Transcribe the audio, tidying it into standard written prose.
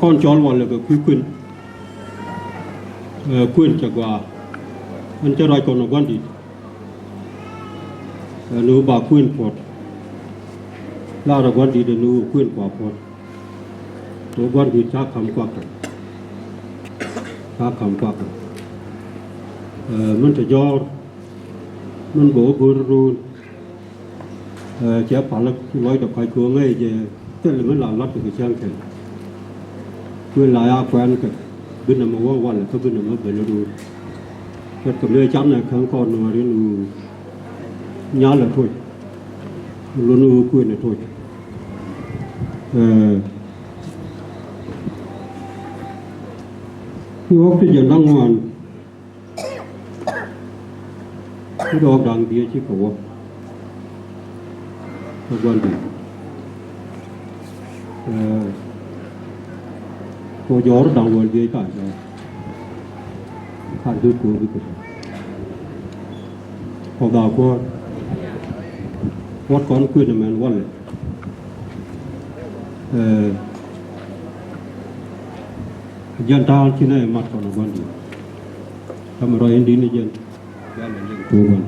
con chó vào là cái quyền chả qua anh cho ra con nó quan đi nếu bà quyền phật lao ra quan đi để nếu quyền quả phật nó quan đi chắc khám quắc mình phải do mình bố bùn rùn chế phá lực nói được cái cửa ngay về tức là mình làm lót được cái trang thế quyền lại quen cái bên nào mà quan là cái bên nào mà bên nó cái cầm lưỡi chắn này kháng con mà đến nhá là thôi luôn quyền này thôi khi học thì giờ đang ngoan cái đó đang đi chứ không có quan điểm cô gió nó đang quan đi cả rồi khăn thứ của cái học đạo của con quyền là mình quan lại dân ta trên này mặt còn là quan điểm, thầm rồi đi dân, dân là dân cố quan.